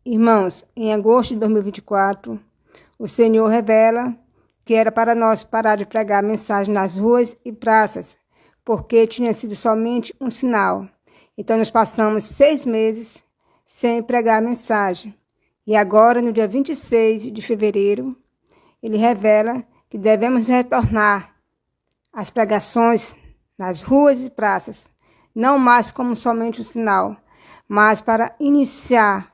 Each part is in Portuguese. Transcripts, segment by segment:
Irmãos, em agosto de 2024, o Senhor revela que era para nós parar de pregar a mensagem nas ruas e praças, porque tinha sido somente um sinal. Então, nós passamos 6 meses sem pregar a mensagem. E agora, no dia 26 de fevereiro, ele revela que devemos retornar às pregações nas ruas e praças, não mais como somente um sinal, mas para iniciar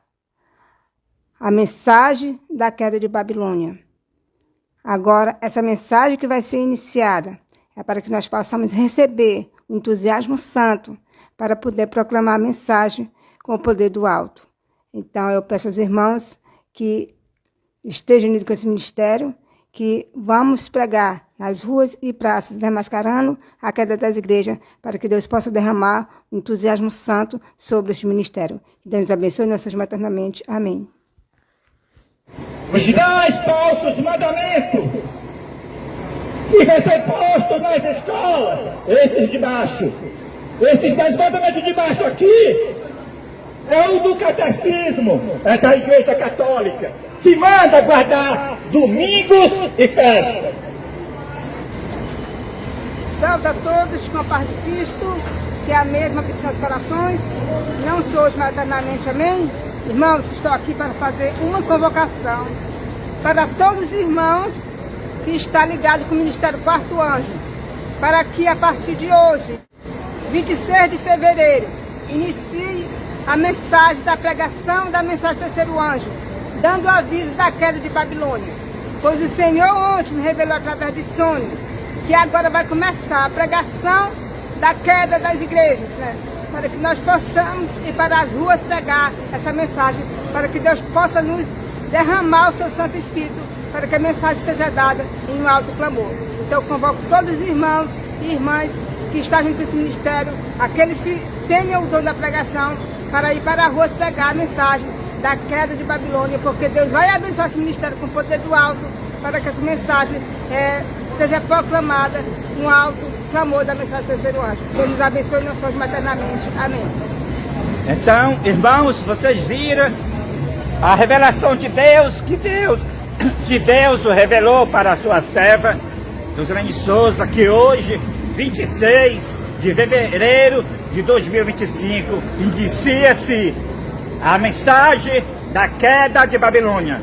a mensagem da queda de Babilônia. Agora, essa mensagem que vai ser iniciada é para que nós possamos receber o entusiasmo santo para poder proclamar a mensagem com o poder do alto. Então, eu peço aos irmãos que estejam unidos com esse ministério, que vamos pregar nas ruas e praças, desmascarando a queda das igrejas, para que Deus possa derramar o entusiasmo santo sobre este ministério. Que Deus nos abençoe e nos ajude eternamente. Amém. Os 10 falsos mandamentos que vai ser posto nas escolas, esses de baixo, esses 10 mandamentos de baixo aqui, é o do catecismo, é da Igreja Católica, que manda guardar domingos e festas. Salve a todos com a paz de Cristo, que é a mesma que seus corações, não sou hoje, mas eternamente, amém? Irmãos, estou aqui para fazer uma convocação para todos os irmãos que estão ligados com o Ministério Quarto Anjo, para que a partir de hoje, 26 de fevereiro, inicie a mensagem da pregação da mensagem do terceiro anjo, dando aviso da queda de Babilônia. Pois o Senhor ontem me revelou através de sonho que agora vai começar a pregação da queda das igrejas, né? Para que nós possamos ir para as ruas pregar essa mensagem, para que Deus possa nos derramar o seu Santo Espírito, para que a mensagem seja dada em um alto clamor. Então eu convoco todos os irmãos e irmãs que estão junto com esse ministério, aqueles que tenham o dom da pregação, para ir para as ruas pregar a mensagem da queda de Babilônia, porque Deus vai abençoar esse ministério com o poder do alto, para que essa mensagem seja proclamada no alto clamor da mensagem do terceiro anjo. Deus nos abençoe e nos sonhos maternamente. Amém. Então, irmãos, vocês viram a revelação de Deus, que Deus revelou para a sua serva, Duzlane Souza, que hoje, 26 de fevereiro de 2025, inicia-se a mensagem da queda de Babilônia.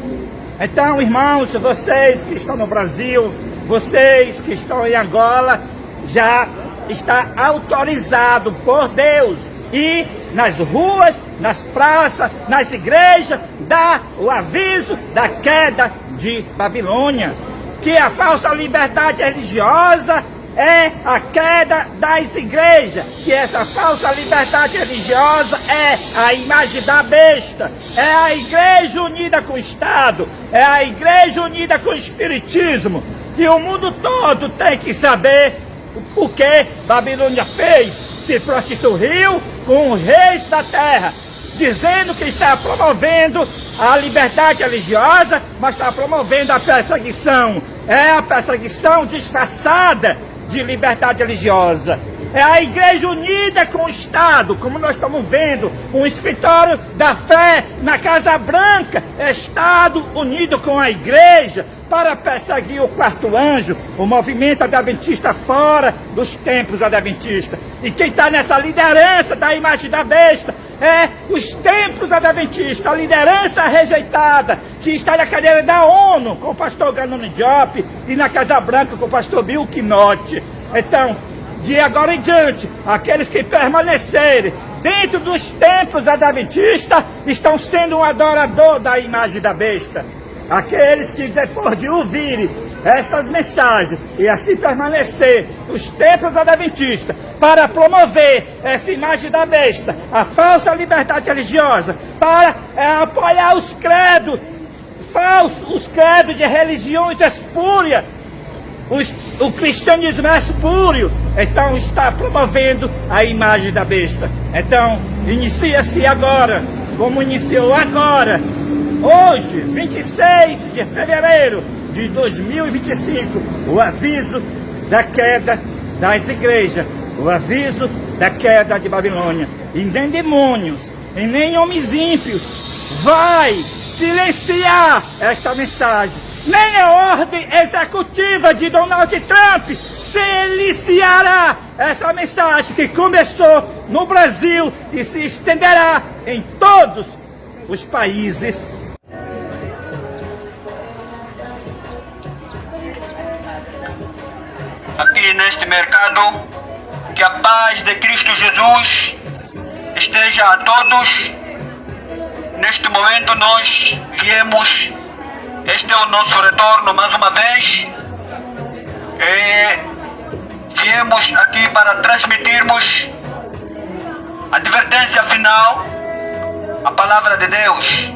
Então, irmãos, vocês que estão no Brasil, vocês que estão em Angola, já está autorizado por Deus ir nas ruas, nas praças, nas igrejas, dar o aviso da queda de Babilônia, que a falsa liberdade religiosa é a queda das igrejas, que essa falsa liberdade religiosa é a imagem da besta, é a igreja unida com o Estado, é a igreja unida com o Espiritismo, e o mundo todo tem que saber o que Babilônia fez, se prostituiu com os reis da terra, dizendo que está promovendo a liberdade religiosa, mas está promovendo a perseguição. É a perseguição disfarçada de liberdade religiosa. É a igreja unida com o Estado, como nós estamos vendo, um escritório da fé na Casa Branca, Estado unido com a igreja, para perseguir o quarto anjo, o movimento adventista fora dos templos adventistas. E quem está nessa liderança da imagem da besta é os templos adventistas, a liderança rejeitada, que está na cadeira da ONU, com o pastor Ganoni Diop, e na Casa Branca com o pastor Bill Quinote. Então, de agora em diante, aqueles que permanecerem dentro dos templos adventistas estão sendo um adorador da imagem da besta. Aqueles que depois de ouvirem estas mensagens e assim permanecer nos templos adventistas para promover essa imagem da besta, a falsa liberdade religiosa, para apoiar os credos falsos, os credos de religiões espúrias, o cristianismo é espúrio, então está promovendo a imagem da besta. Então, inicia-se agora, como iniciou agora, hoje, 26 de fevereiro de 2025, o aviso da queda das igrejas, o aviso da queda de Babilônia. E nem demônios, e nem homens ímpios vai silenciar esta mensagem. Nem a ordem executiva de Donald Trump silenciará essa mensagem que começou no Brasil e se estenderá em todos os países. Aqui neste mercado, que a paz de Cristo Jesus esteja a todos. Neste momento nós viemos, este é o nosso retorno mais uma vez, viemos aqui para transmitirmos a advertência final, a palavra de Deus.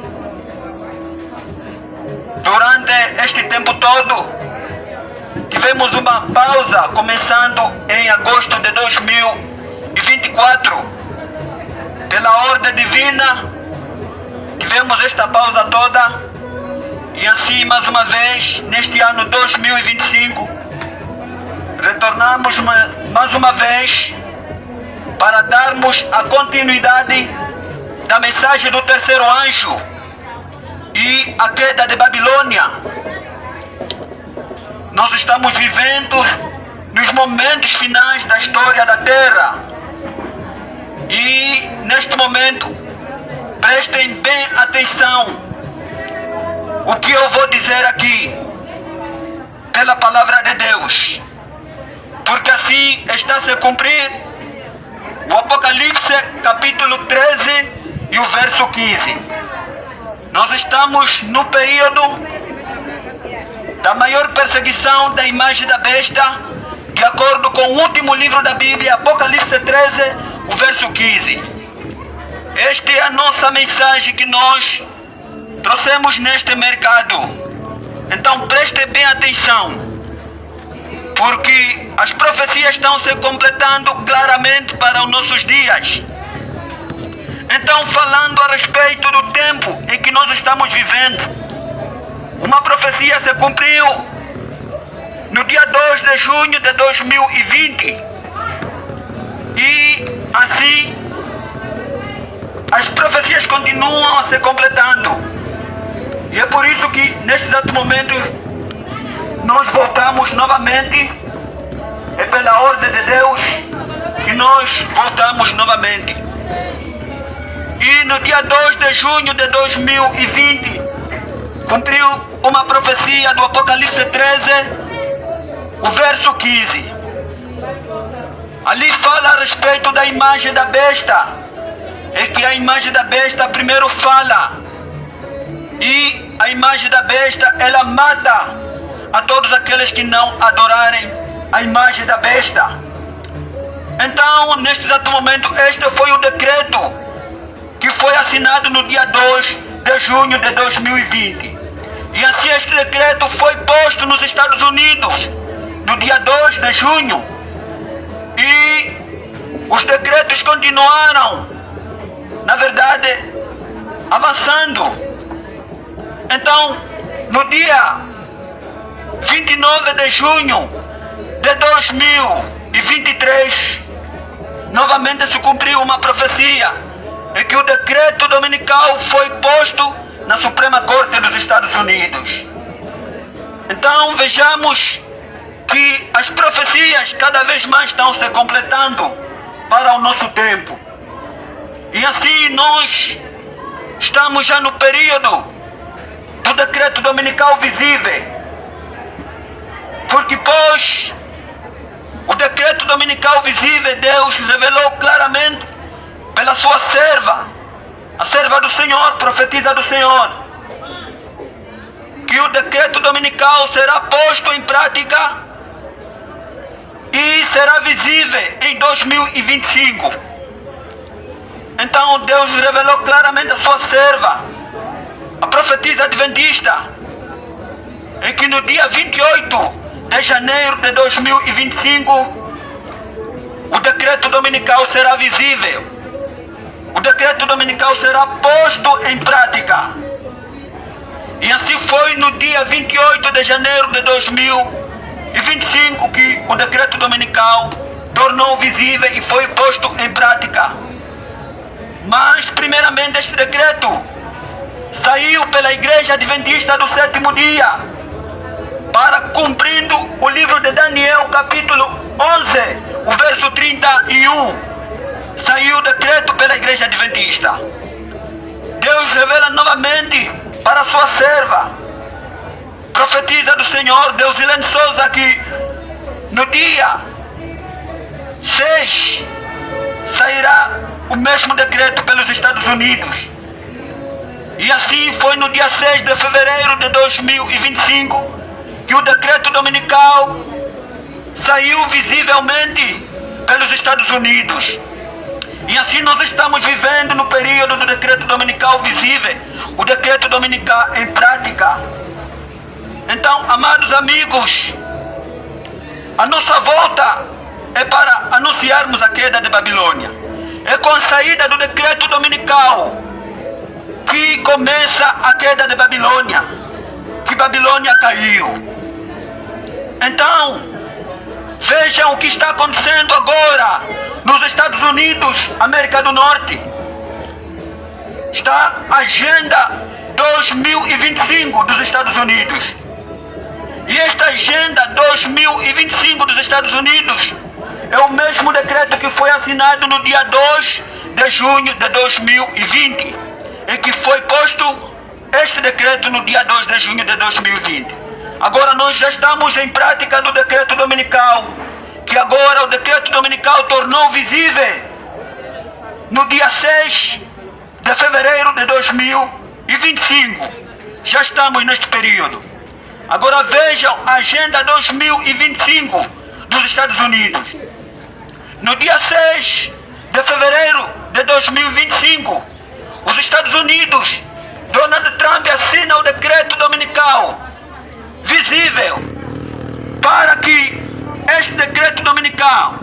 Durante este tempo todo, tivemos uma pausa começando em agosto de 2024. Pela ordem divina, tivemos esta pausa toda e assim mais uma vez, neste ano 2025, retornamos mais uma vez para darmos a continuidade da mensagem do terceiro anjo e a queda de Babilônia. Nós estamos vivendo nos momentos finais da história da Terra. E neste momento, prestem bem atenção o que eu vou dizer aqui, pela palavra de Deus. Porque assim está a se cumprir o Apocalipse capítulo 13 e o verso 15. Nós estamos no período da maior perseguição da imagem da besta, de acordo com o último livro da Bíblia, Apocalipse 13, o verso 15. Esta é a nossa mensagem que nós trouxemos neste mercado. Então prestem bem atenção, porque as profecias estão se completando claramente para os nossos dias. Então, falando a respeito do tempo em que nós estamos vivendo, uma profecia se cumpriu no dia 2 de junho de 2020. E assim, as profecias continuam a se completando. E é por isso que, neste exato momento, nós voltamos novamente. É pela ordem de Deus que nós voltamos novamente. E no dia 2 de junho de 2020, cumpriu uma profecia do Apocalipse 13, o verso 15. Ali fala a respeito da imagem da besta. É que a imagem da besta primeiro fala. E a imagem da besta, ela mata a todos aqueles que não adorarem a imagem da besta. Então, neste exato momento, este foi o decreto que foi assinado no dia 2 de junho de 2020. E assim este decreto foi posto nos Estados Unidos no dia 2 de junho. E os decretos continuaram, na verdade, avançando. Então, no dia 29 de junho de 2023, novamente se cumpriu uma profecia em que o decreto dominical foi posto na Suprema Corte dos Estados Unidos. Então vejamos que as profecias cada vez mais estão se completando para o nosso tempo. E assim nós estamos já no período do decreto dominical visível. Porque pois o decreto dominical visível, Deus revelou claramente pela sua serva, a serva do Senhor, profetisa do Senhor, que o decreto dominical será posto em prática e será visível em 2025. Então Deus revelou claramente a sua serva, a profetisa adventista, em que no dia 28 de janeiro de 2025 o decreto dominical será visível. O decreto dominical será posto em prática. E assim foi no dia 28 de janeiro de 2025 que o decreto dominical tornou visível e foi posto em prática. Mas, primeiramente, este decreto pela Igreja Adventista do Sétimo Dia, para cumprindo o livro de Daniel, capítulo 11, o verso 31, saiu o decreto pela Igreja Adventista. Deus revela novamente para sua serva, profetiza do Senhor Deusilene Souza, que no dia 6 sairá o mesmo decreto pelos Estados Unidos. E assim foi no dia 6 de fevereiro de 2025 que o decreto dominical saiu visivelmente pelos Estados Unidos. E assim nós estamos vivendo no período do decreto dominical visível, o decreto dominical em prática. Então, amados amigos, a nossa volta é para anunciarmos a queda de Babilônia. É com a saída do decreto dominical que começa a queda de Babilônia, que Babilônia caiu. Então, vejam o que está acontecendo agora nos Estados Unidos, América do Norte. Está a Agenda 2025 dos Estados Unidos. E esta Agenda 2025 dos Estados Unidos é o mesmo decreto que foi assinado no dia 2 de junho de 2020. E que foi posto este decreto no dia 2 de junho de 2020. Agora nós já estamos em prática do decreto dominical, que agora o decreto dominical tornou visível no dia 6 de fevereiro de 2025. Já estamos neste período. Agora vejam a Agenda 2025 dos Estados Unidos. No dia 6 de fevereiro de 2025, os Estados Unidos, Donald Trump assina o decreto dominical visível, para que este decreto dominical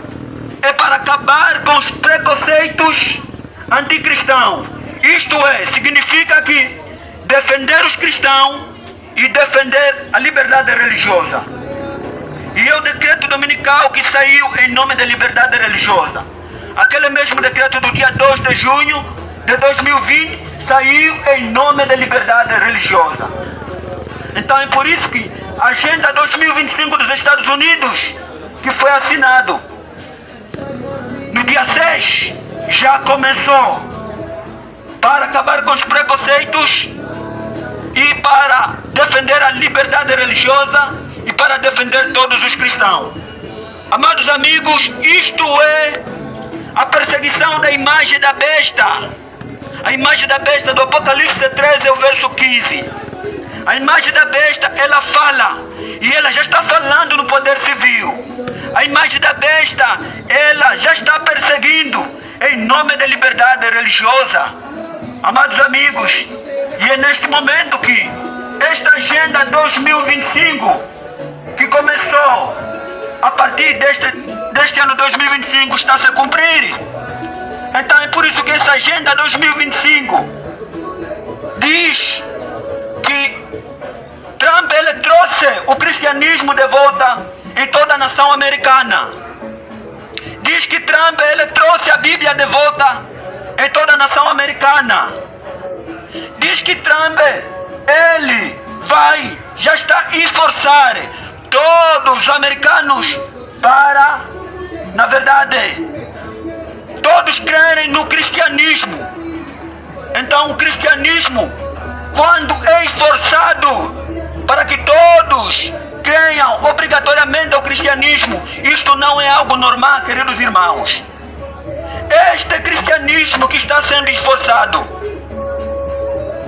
é para acabar com os preconceitos anticristãos. Isto é, significa que defender os cristãos e defender a liberdade religiosa. E é o decreto dominical que saiu em nome da liberdade religiosa. Aquele mesmo decreto do dia 2 de junho de 2020 saiu em nome da liberdade religiosa. Então é por isso que a Agenda 2025 dos Estados Unidos, que foi assinado no dia 6, já começou para acabar com os preconceitos e para defender a liberdade religiosa e para defender todos os cristãos. Amados amigos, isto é a perseguição da imagem da besta. A imagem da besta do Apocalipse 13, o verso 15. A imagem da besta, ela fala, e ela já está falando no poder civil. A imagem da besta, ela já está perseguindo em nome da liberdade religiosa. Amados amigos, e é neste momento que esta Agenda 2025, que começou a partir deste ano 2025, está a se cumprir. Então é por isso que essa Agenda 2025 diz que Trump ele trouxe o cristianismo de volta em toda a nação americana. Diz que Trump ele trouxe a Bíblia de volta em toda a nação americana. Diz que Trump ele já está a esforçar todos os americanos para, na verdade, todos crerem no cristianismo. Então o cristianismo, quando é esforçado para que todos creiam obrigatoriamente ao cristianismo, isto não é algo normal, queridos irmãos. Este cristianismo que está sendo esforçado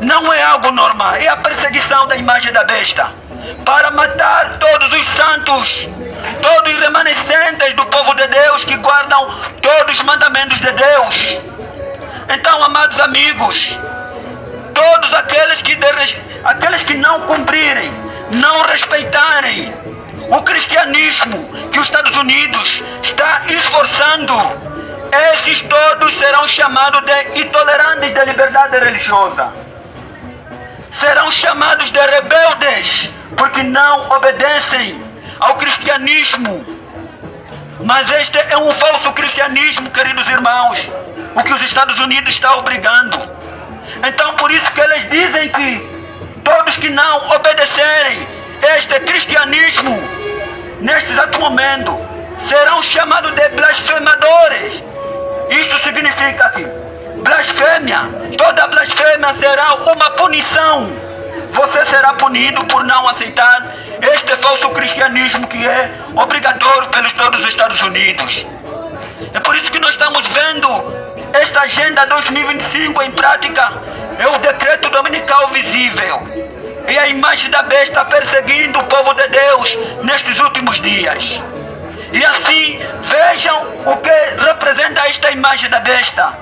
não é algo normal, é a perseguição da imagem da besta, para matar todos os santos, todos os remanescentes do povo de Deus que guardam todos os mandamentos de Deus. Então, amados amigos, todos aqueles que não cumprirem, não respeitarem o cristianismo que os Estados Unidos está esforçando, esses todos serão chamados de intolerantes da liberdade religiosa. Serão chamados de rebeldes, porque não obedecem ao cristianismo. Mas este é um falso cristianismo, queridos irmãos, o que os Estados Unidos estão obrigando. Então por isso que eles dizem que que não obedecerem este cristianismo, neste exato momento, serão chamados de blasfemadores. Isto significa que blasfêmia, toda blasfêmia será uma punição. Você será punido por não aceitar este falso cristianismo que é obrigatório pelos todos os Estados Unidos. É por isso que nós estamos vendo esta Agenda 2025 em prática. É o decreto dominical visível. E a imagem da besta perseguindo o povo de Deus nestes últimos dias. E assim, vejam o que representa esta imagem da besta.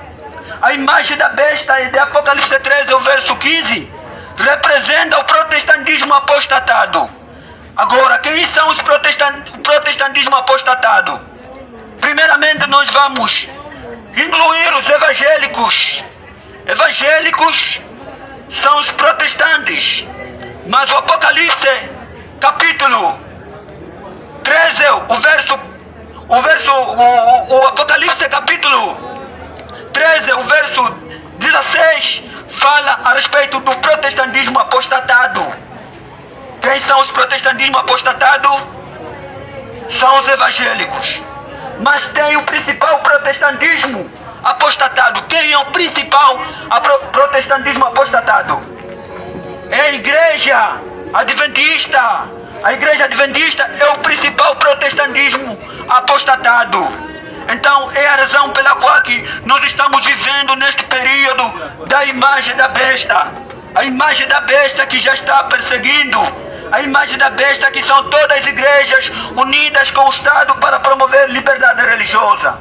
A imagem da besta é de Apocalipse 13, o verso 15, representa o protestantismo apostatado. Agora, quem são os protestantismo apostatado? Primeiramente, nós vamos incluir os evangélicos. Evangélicos são os protestantes. Mas o Apocalipse, capítulo 13, o Apocalipse capítulo 13, o verso 16, fala a respeito do protestantismo apostatado. Quem são os protestantismo apostatados? São os evangélicos. Mas tem o principal protestantismo apostatado. Quem é o principal protestantismo apostatado? É a igreja adventista. A igreja adventista é o principal protestantismo apostatado. Então é a razão pela qual que nós estamos vivendo neste período da imagem da besta. A imagem da besta que já está perseguindo. A imagem da besta que são todas as igrejas unidas com o Estado para promover liberdade religiosa.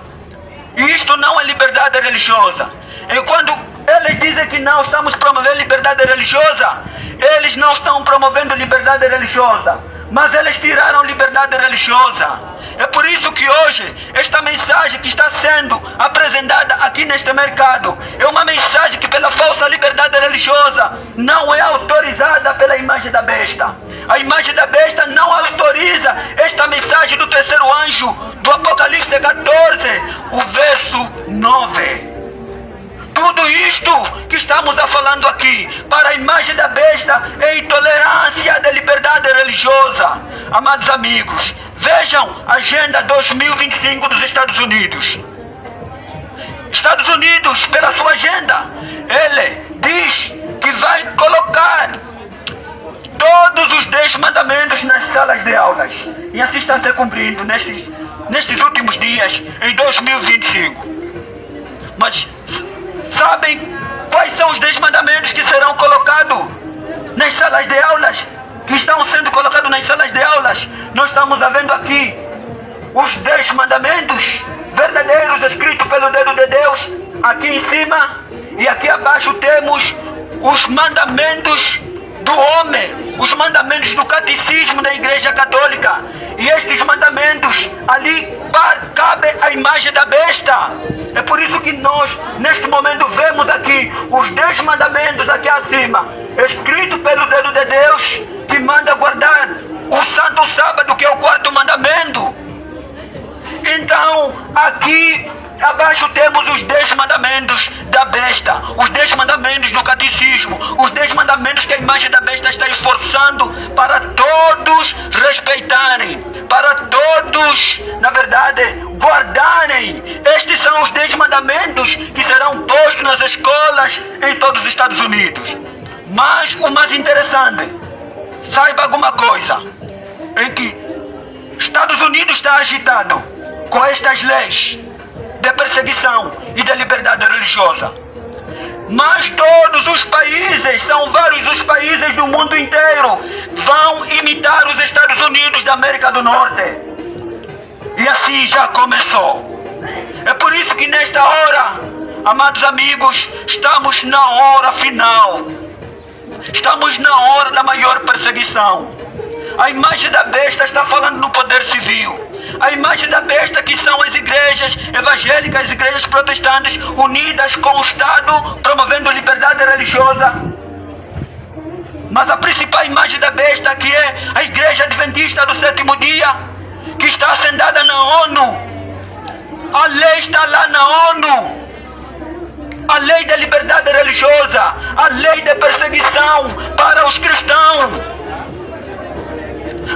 E isto não é liberdade religiosa. E quando eles dizem que não estamos promovendo liberdade religiosa, eles não estão promovendo liberdade religiosa, mas eles tiraram liberdade religiosa. É por isso que hoje, esta mensagem que está sendo apresentada aqui neste mercado, é uma mensagem que pela falsa liberdade religiosa não é autorizada pela imagem da besta. A imagem da besta não autoriza esta mensagem do terceiro anjo do Apocalipse 14, o verso 9. Tudo isto que estamos falando aqui, para a imagem da besta, é intolerância da liberdade religiosa. Amados amigos, vejam a Agenda 2025 dos Estados Unidos. Estados Unidos, pela sua agenda, ele diz que vai colocar todos os 10 mandamentos nas salas de aulas. E assim está se cumprindo nestes últimos dias, em 2025. Mas sabem quais são os 10 mandamentos que serão colocados nas salas de aulas? Que estão sendo colocados nas salas de aulas? Nós estamos vendo aqui os 10 mandamentos verdadeiros escritos pelo dedo de Deus, aqui em cima, e aqui abaixo temos os mandamentos do homem, os mandamentos do catecismo da Igreja Católica. E estes mandamentos, ali cabe a imagem da besta. É por isso que nós, neste momento, vemos aqui os 10 mandamentos aqui acima, escrito pelo dedo de Deus, que manda guardar o santo sábado, que é o 4º mandamento. Então, aqui abaixo temos os 10 mandamentos da besta, os 10 mandamentos do catecismo, os 10 mandamentos que a imagem da besta está esforçando para todos respeitarem, para todos, na verdade, guardarem. Estes são os 10 mandamentos que serão postos nas escolas em todos os Estados Unidos. Mas o mais interessante, saiba alguma coisa, em que Estados Unidos está agitado com estas leis de perseguição e de liberdade religiosa. Mas todos os países, são vários os países do mundo inteiro, vão imitar os Estados Unidos da América do Norte. E assim já começou. É por isso que nesta hora, amados amigos, estamos na hora final. Estamos na hora da maior perseguição. A imagem da besta está falando no poder civil. A imagem da besta que são as igrejas evangélicas, as igrejas protestantes unidas com o Estado, promovendo liberdade religiosa. Mas a principal imagem da besta, que é a igreja adventista do 7º dia, que está assentada na ONU. A lei está lá na ONU. a lei da liberdade religiosa, a lei de perseguição para os cristãos.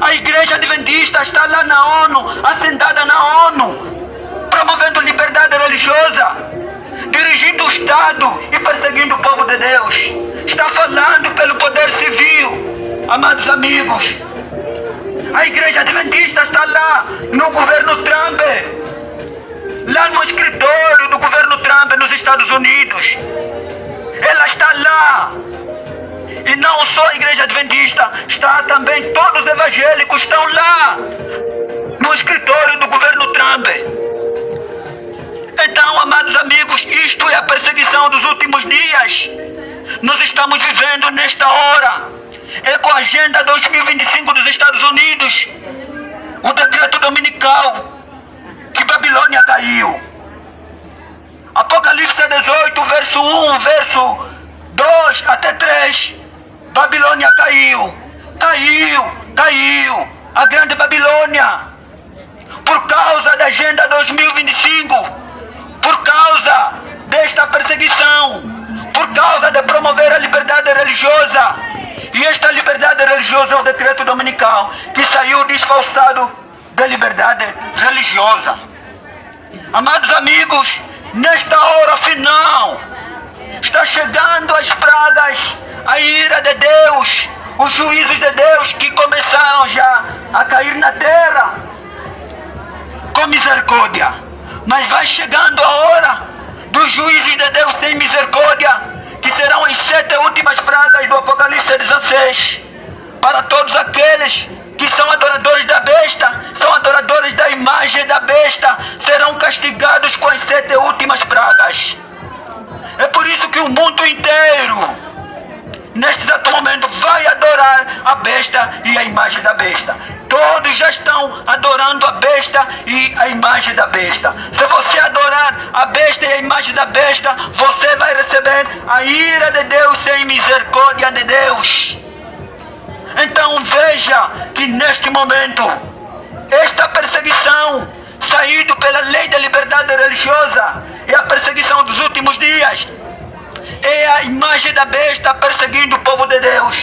A Igreja Adventista está lá na ONU, assentada na ONU, promovendo liberdade religiosa, dirigindo o Estado e perseguindo o povo de Deus. Está falando pelo poder civil, amados amigos. A Igreja Adventista está lá no governo Trump, lá no escritório do governo Trump nos Estados Unidos. Ela está lá. E não só a Igreja Adventista, está também todos os evangélicos estão lá no escritório do governo Trump. Então, amados amigos, isto é a perseguição dos últimos dias. Nós estamos vivendo nesta hora. É com a Agenda 2025 dos Estados Unidos, o decreto dominical, que Babilônia caiu. Apocalipse 18, verso 1, verso 2 até 3. Babilônia caiu. Caiu. A grande Babilônia. Por causa da Agenda 2025. Por causa desta perseguição. Por causa de promover a liberdade religiosa. E esta liberdade religiosa é o decreto dominical que saiu disfarçado da liberdade religiosa. Amados amigos, nesta hora final, está chegando as pragas, a ira de Deus, os juízos de Deus que começaram já a cair na terra com misericórdia. Mas vai chegando a hora dos juízes de Deus sem misericórdia, que serão as 7 últimas pragas do Apocalipse 16, para todos aqueles que são adoradores da besta, são adoradores da imagem da besta, serão castigados com as 7 últimas pragas. É por isso que o mundo inteiro, neste exato momento, vai adorar a besta e a imagem da besta. Todos já estão adorando a besta e a imagem da besta. Se você adorar a besta e a imagem da besta, você vai receber a ira de Deus sem misericórdia de Deus. Então veja que neste momento, esta perseguição, saído pela lei da liberdade religiosa, é a perseguição dos últimos dias. É a imagem da besta perseguindo o povo de Deus.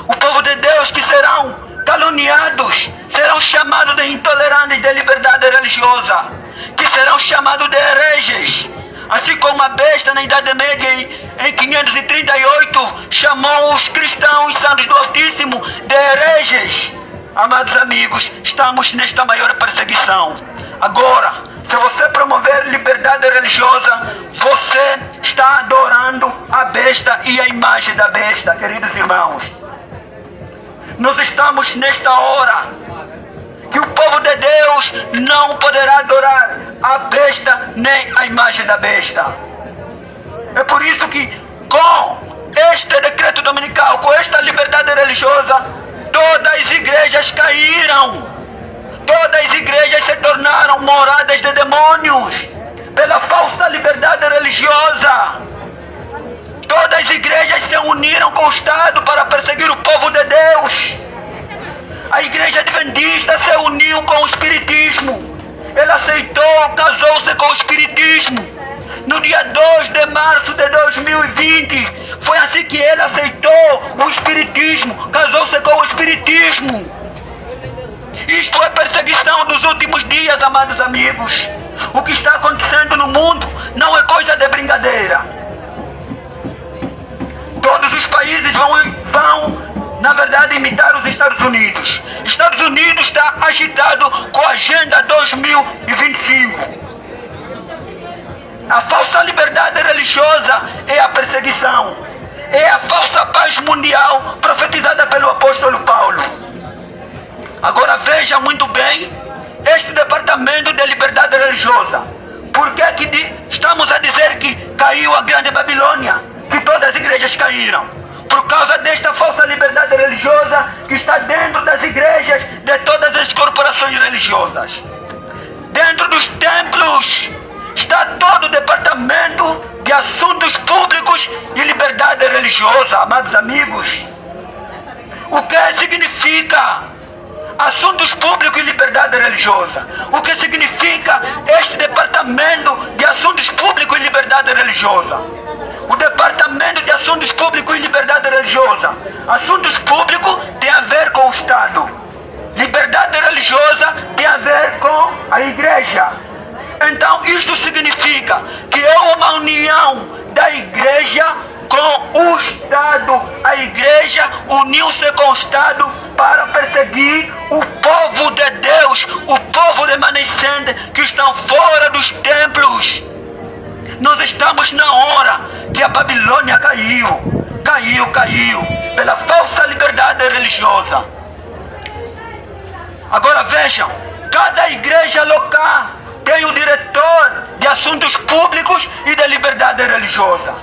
O povo de Deus que serão caluniados, serão chamados de intolerantes de liberdade religiosa, que serão chamados de hereges. Assim como a besta na Idade Média, em 538, chamou os cristãos santos do Altíssimo de hereges. Amados amigos, estamos nesta maior perseguição. Agora, se você promover liberdade religiosa, você está adorando a besta e a imagem da besta, queridos irmãos. Nós estamos nesta hora que o povo de Deus não poderá adorar a besta nem a imagem da besta. É por isso que com este decreto dominical, com esta liberdade religiosa, todas as igrejas caíram. Todas as igrejas se tornaram moradas de demônios pela falsa liberdade religiosa. Todas as igrejas se uniram com o Estado para perseguir o povo de Deus. A Igreja Adventista se uniu com o Espiritismo. Ela aceitou, casou-se com o Espiritismo. No dia 2 de março de 2020, foi assim que ela aceitou o Espiritismo, casou-se com o Espiritismo. Isto é perseguição dos últimos dias, amados amigos. O que está acontecendo no mundo não é coisa de brincadeira. Todos os países vão na verdade, imitar os Estados Unidos. Estados Unidos está agitado com a Agenda 2025. A falsa liberdade religiosa é a perseguição. É a falsa paz mundial profetizada pelo apóstolo Paulo. Agora veja muito bem este departamento de liberdade religiosa. Por que estamos a dizer que caiu a grande Babilônia? Que todas as igrejas caíram? Por causa desta falsa liberdade religiosa que está dentro das igrejas de todas as corporações religiosas. Dentro dos templos está todo o departamento de assuntos públicos e liberdade religiosa, amados amigos. O que significa assuntos públicos e liberdade religiosa? O que significa este departamento de assuntos públicos e liberdade religiosa? o Departamento de Assuntos Públicos e Liberdade Religiosa. Assuntos públicos tem a ver com o Estado. Liberdade religiosa tem a ver com a Igreja. Então isto significa que é uma união da Igreja com o Estado. A Igreja uniu-se com o Estado para perseguir o povo de Deus, o povo remanescente que estão fora dos templos. Nós estamos na hora que a Babilônia caiu pela falsa liberdade religiosa. Agora vejam, cada igreja local tem o diretor de assuntos públicos e de liberdade religiosa.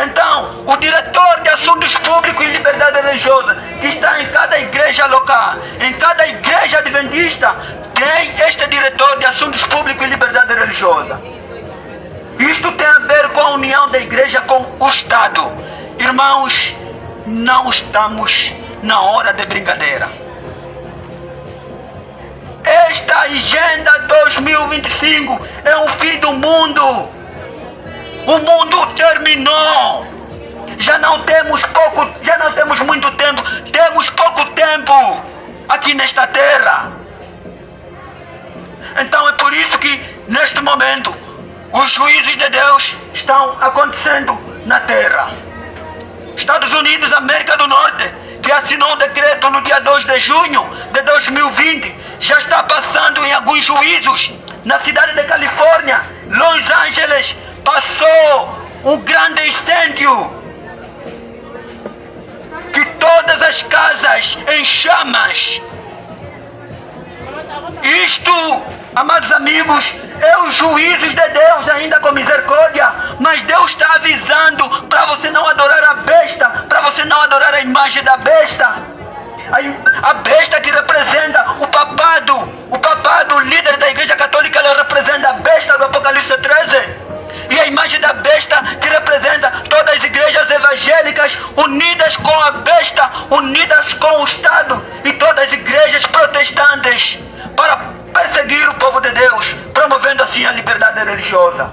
Então, o diretor de assuntos públicos e liberdade religiosa, que está em cada igreja local, em cada igreja adventista, tem este diretor de assuntos públicos e liberdade religiosa. Isto tem a ver com a união da igreja com o Estado. Irmãos, não estamos na hora de brincadeira. Esta agenda 2025 é o fim do mundo. O mundo terminou. Já não temos muito tempo. Temos pouco tempo aqui nesta terra. Então é por isso que neste momento os juízos de Deus estão acontecendo na terra. Estados Unidos, América do Norte, que assinou um decreto no dia 2 de junho de 2020, já está passando em alguns juízos. Na cidade de Califórnia, Los Angeles, passou um grande incêndio, que todas as casas em chamas. Isto, amados amigos, é os juízos de Deus ainda com misericórdia, mas Deus está avisando para você não adorar a besta, para você não adorar a imagem da besta. A besta que representa o papado, o líder da Igreja Católica, ela representa a besta do Apocalipse 13. E a imagem da besta que representa todas as igrejas evangélicas unidas com a besta, unidas com o Estado, e todas as igrejas protestantes para perseguir o povo de Deus, promovendo assim a liberdade religiosa.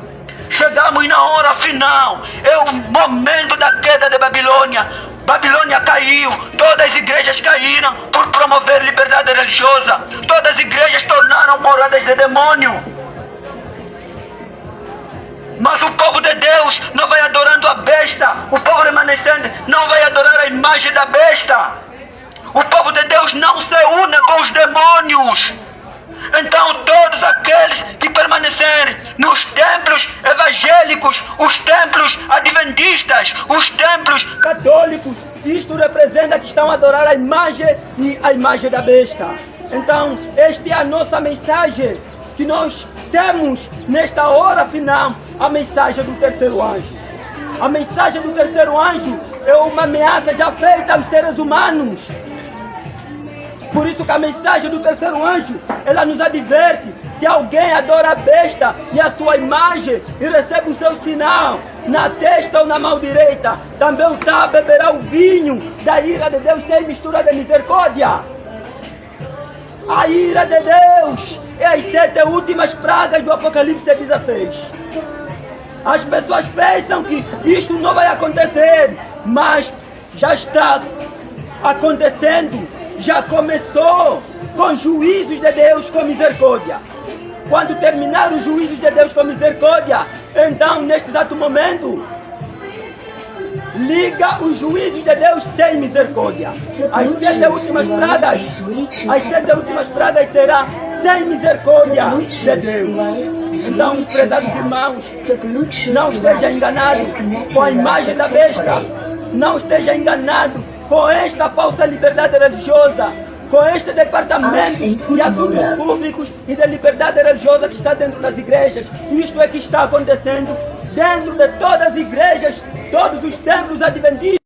Chegamos na hora final, é o momento da queda de Babilônia. Babilônia caiu, todas as igrejas caíram por promover liberdade religiosa. Todas as igrejas tornaram moradas de demônio. Mas o povo de Deus não vai adorando a besta. O povo remanescente não vai adorar a imagem da besta. O povo de Deus não se une com os demônios. Então todos aqueles que permanecerem nos templos evangélicos, os templos adventistas, os templos católicos, isto representa que estão a adorar a imagem da besta. Então esta é a nossa mensagem que nós temos nesta hora final, a mensagem do terceiro anjo. A mensagem do terceiro anjo é uma ameaça já feita aos seres humanos. Por isso que a mensagem do terceiro anjo, ela nos adverte: se alguém adora a besta e a sua imagem e recebe o seu sinal na testa ou na mão direita, também o tal beberá o vinho da ira de Deus sem mistura de misericórdia. A ira de Deus é as 7 últimas pragas do Apocalipse 16. As pessoas pensam que isto não vai acontecer, mas já está acontecendo. Já começou com juízos de Deus com misericórdia. Quando terminar os juízos de Deus com misericórdia, então neste exato momento, liga os juízos de Deus sem misericórdia. As 7 últimas pragas serão sem misericórdia de Deus. Então, prezados irmãos, não esteja enganado com a imagem da besta. Não esteja enganado com esta falsa liberdade religiosa, com este departamento de assuntos públicos e de liberdade religiosa que está dentro das igrejas. Isto é que está acontecendo dentro de todas as igrejas, todos os templos adventistas.